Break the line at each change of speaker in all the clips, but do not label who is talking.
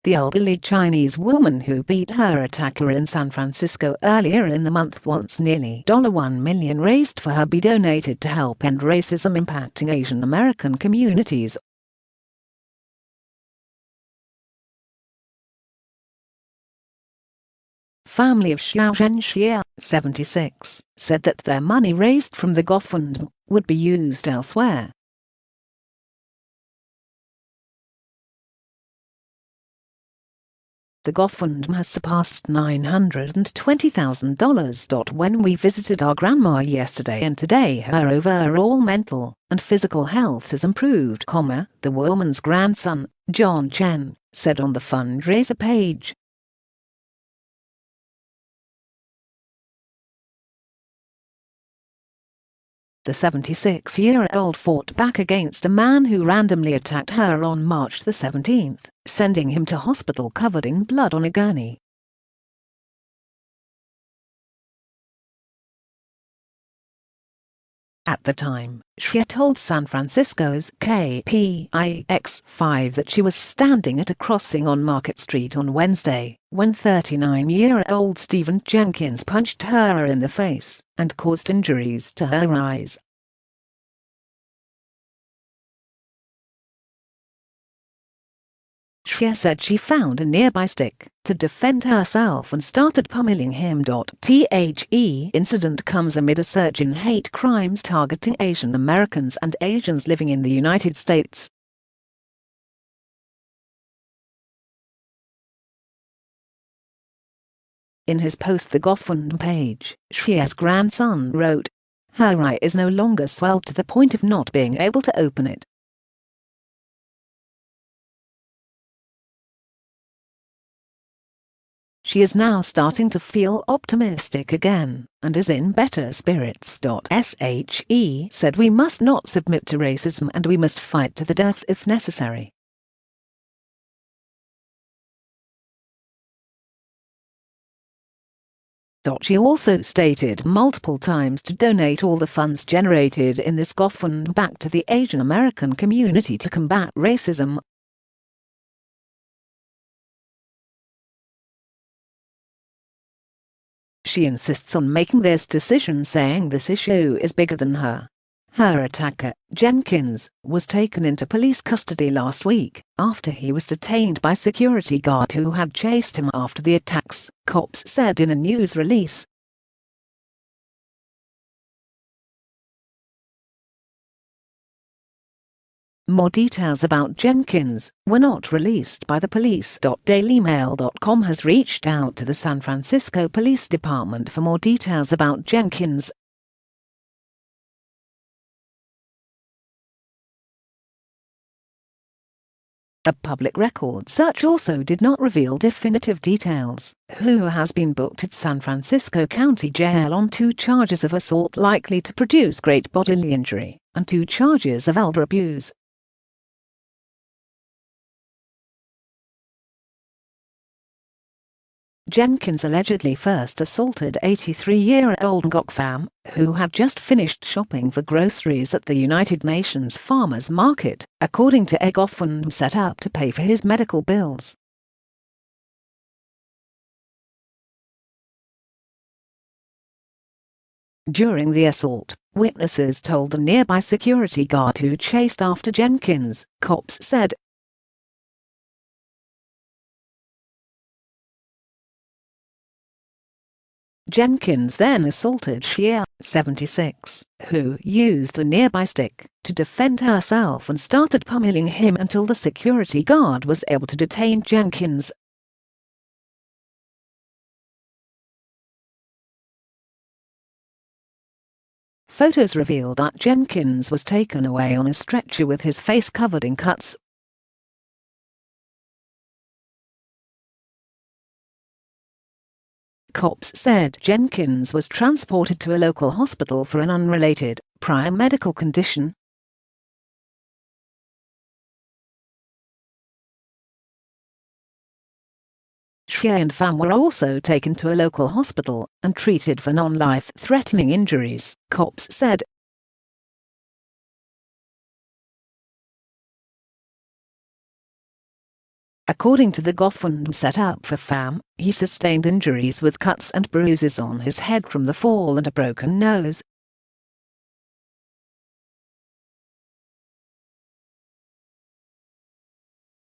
The elderly Chinese woman who beat her attacker in San Francisco earlier in the month wants nearly $1 million raised for her be donated to help end racism impacting Asian American communities. Family of Xiao, 76, said that their money raised from the GoFundMe would be used elsewhere. The GoFundMe has surpassed $920,000. When we visited our grandma yesterday and today her overall mental and physical health has improved, the woman's grandson, Chen, said on the fundraiser page. The 76-year-old fought back against a man who randomly attacked her on March the 17th, sending him to hospital covered in blood on a gurney. At the time, she told San Francisco's KPIX 5 that she was standing at a crossing on Market Street on Wednesday when 39-year-old Steven Jenkins punched her in the face and caused injuries to her eyes. She said she found a nearby stick to defend herself and started pummeling him. The incident comes amid a surge in hate crimes targeting Asian Americans and Asians living in the United States. In his post the GoFundMe page, Xia's grandson wrote, "Her eye is no longer swelled to the point of not being able to open it. She is now starting to feel optimistic again, and is in better spirits.She said we must not submit to racism and we must fight to the death if necessary." She also stated multiple times to donate all the funds generated in this GoFundMe back to the Asian American community to combat racism. She insists on making this decision, saying this issue is bigger than her. Her attacker, Jenkins, was taken into police custody last week after he was detained by security guard who had chased him after the attacks, cops said in a news release. More details about Jenkins were not released by the police. DailyMail.com has reached out to the San Francisco Police Department for more details about Jenkins. A public record search also did not reveal definitive details. Who has been booked at San Francisco County Jail on 2 charges of assault likely to produce great bodily injury and 2 charges of elder abuse. Jenkins allegedly first assaulted 83-year-old Ngoc Pham, who had just finished shopping for groceries at the United Nations Farmers Market, according to a GoFundMe set up to pay for his medical bills. During the assault, witnesses told the nearby security guard who chased after Jenkins, cops said. Jenkins then assaulted Xie, 76, who used a nearby stick to defend herself and started pummeling him until the security guard was able to detain Jenkins. Photos reveal that Jenkins was taken away on a stretcher with his face covered in cuts. Cops said Jenkins was transported to a local hospital for an unrelated, prior medical condition. Xie and Pham were also taken to a local hospital and treated for non-life-threatening injuries, cops said. According to the GoFundMe set up for Pham, he sustained injuries with cuts and bruises on his head from the fall and a broken nose.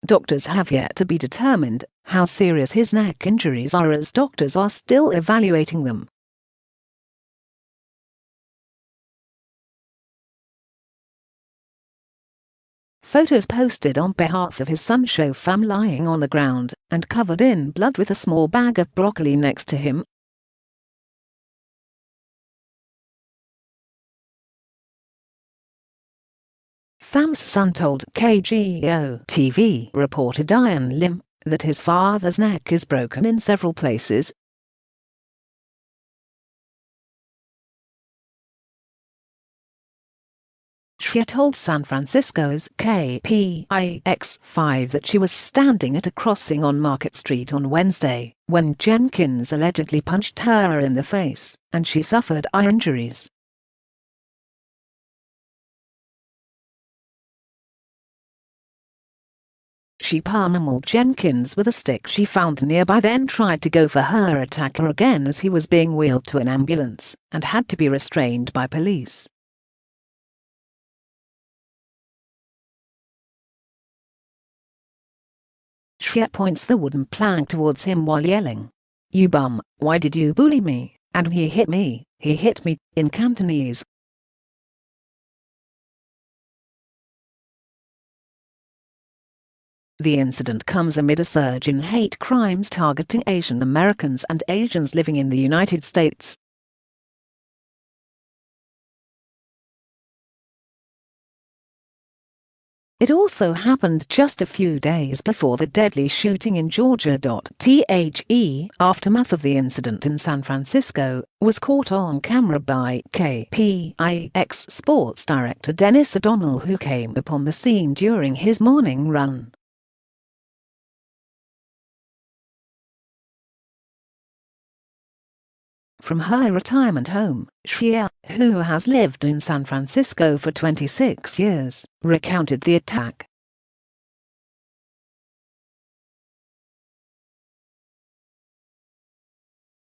Doctors have yet to be determined how serious his neck injuries are, as doctors are still evaluating them. Photos posted on behalf of his son show Pham lying on the ground and covered in blood with a small bag of broccoli next to him. Pham's son told KGO TV reporter Diane Lim that his father's neck is broken in several places. She told San Francisco's KPIX 5 that she was standing at a crossing on Market Street on Wednesday when Jenkins allegedly punched her in the face, and she suffered eye injuries. She pummeled Jenkins with a stick she found nearby, then tried to go for her attacker again as he was being wheeled to an ambulance and had to be restrained by police. She points the wooden plank towards him while yelling, "You bum, why did you bully me? And he hit me," in Cantonese. The incident comes amid a surge in hate crimes targeting Asian Americans and Asians living in the United States. It also happened just a few days before the deadly shooting in Georgia.The aftermath of the incident in San Francisco was caught on camera by KPIX sports director Dennis O'Donnell, who came upon the scene during his morning run. From her retirement home, Xie, who has lived in San Francisco for 26 years, recounted the attack.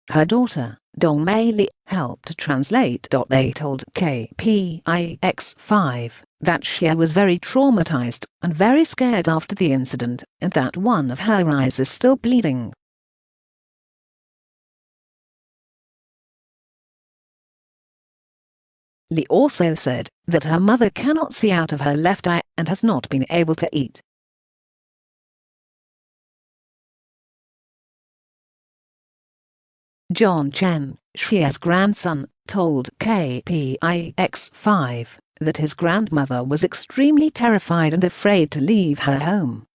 Her daughter, Dong-Mei, helped translate. They told KPIX 5 that Xie was very traumatized and very scared after the incident, and that one of her eyes is still bleeding. Lee also said that her mother cannot see out of her left eye and has not been able to eat. John Chen, Xie's grandson, told KPIX 5 that his grandmother was extremely terrified and afraid to leave her home.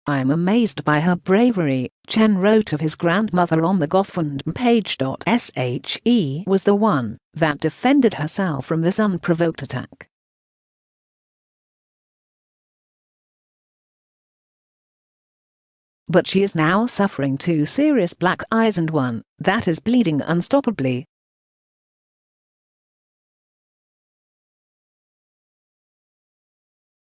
"I am amazed by her bravery," Chen wrote of his grandmother on the GoFundMe page. "She was the one that defended herself from this unprovoked attack." But she is now suffering 2 serious black eyes and one that is bleeding unstoppably.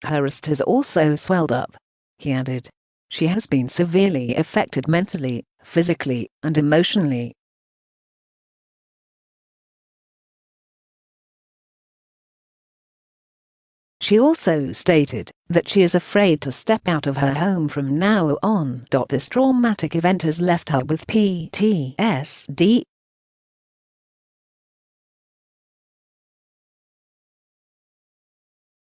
Her wrist has also swelled up, he added. She has been severely affected mentally, physically, and emotionally. She also stated that she is afraid to step out of her home from now on. This traumatic event has left her with PTSD.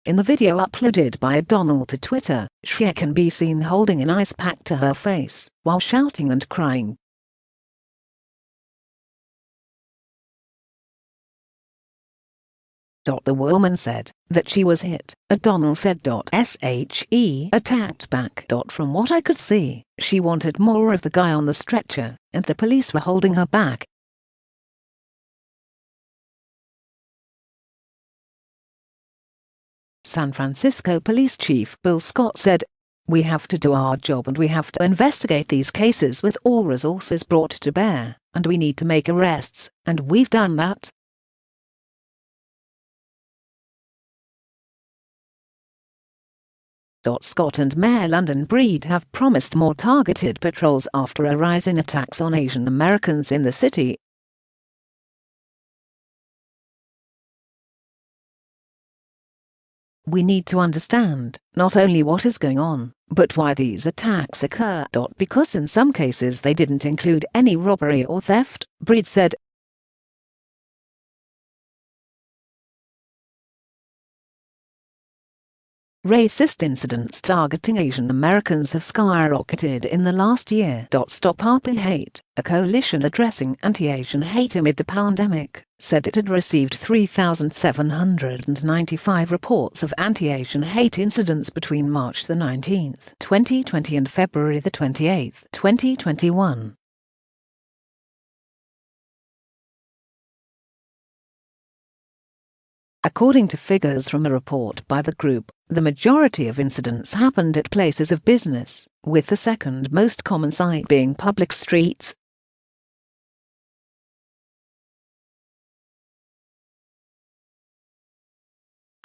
In the video uploaded by O'Donnell to Twitter, Xie can be seen holding an ice pack to her face while shouting and crying. The woman said that she was hit. O'Donnell said "She attacked back. From what I could see, she wanted more of the guy on the stretcher, and the police were holding her back." San Francisco Police Chief Bill Scott said, "We have to do our job and we have to investigate these cases with all resources brought to bear, and we need to make arrests, and we've done that." Scott and Mayor London Breed have promised more targeted patrols after a rise in attacks on Asian Americans in the city. We need to understand not only what is going on, but why these attacks occur. Because in some cases they didn't include any robbery or theft, Breed said. Racist incidents targeting Asian Americans have skyrocketed in the last year. Stop Hate, a coalition addressing anti-Asian hate amid the pandemic, said it had received 3,795 reports of anti-Asian hate incidents between March 19, 2020 and February 28, 2021. According to figures from a report by the group, the majority of incidents happened at places of business, with the second most common site being public streets.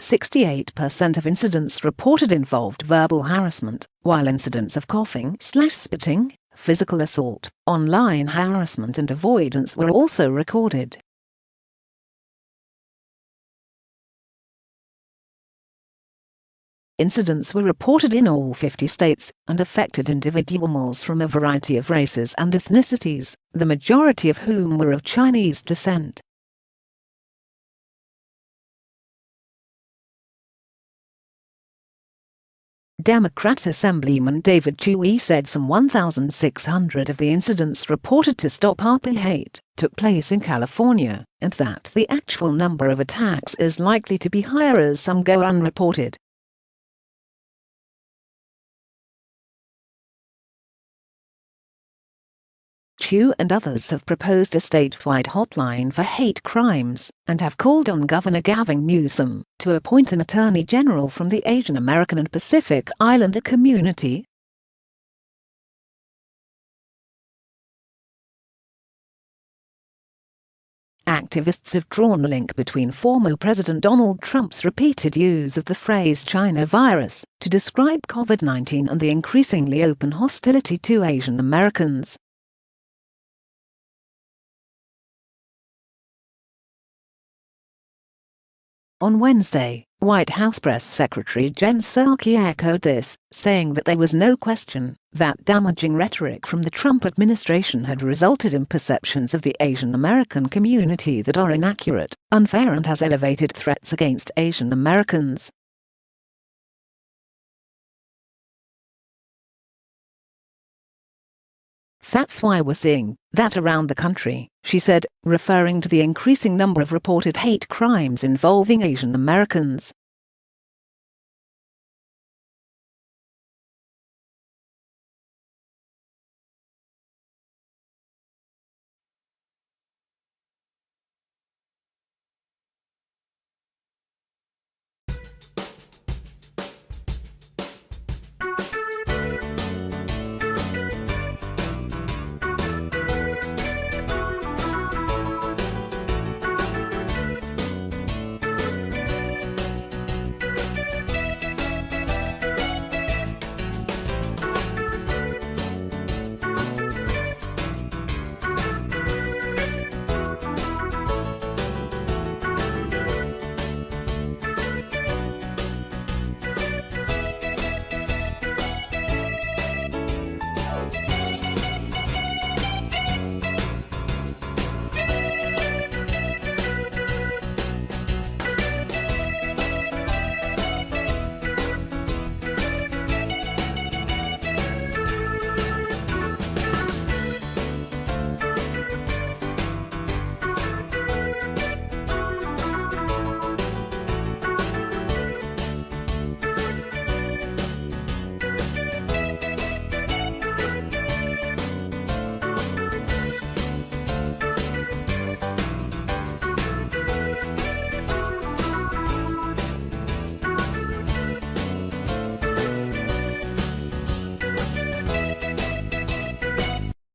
"68% of incidents reported involved verbal harassment, while incidents of coughing/spitting, physical assault, online harassment and avoidance were also recorded. Incidents were reported in all 50 states and affected individuals from a variety of races and ethnicities, the majority of whom were of Chinese descent. Democrat Assemblyman David Chewy said some 1,600 of the incidents reported to Stop Hate took place in California, and that the actual number of attacks is likely to be higher as some go unreported. Chew and others have proposed a statewide hotline for hate crimes and have called on Governor Gavin Newsom to appoint an attorney general from the Asian American and Pacific Islander community. Activists have drawn a link between former President Donald Trump's repeated use of the phrase China virus to describe COVID-19 and the increasingly open hostility to Asian Americans. On Wednesday, White House Press Secretary Jen Psaki echoed this, saying that there was no question that damaging rhetoric from the Trump administration had resulted in perceptions of the Asian American community that are inaccurate, unfair and has elevated threats against Asian Americans. "That's why we're seeing that around the country," she said, referring to the increasing number of reported hate crimes involving Asian Americans.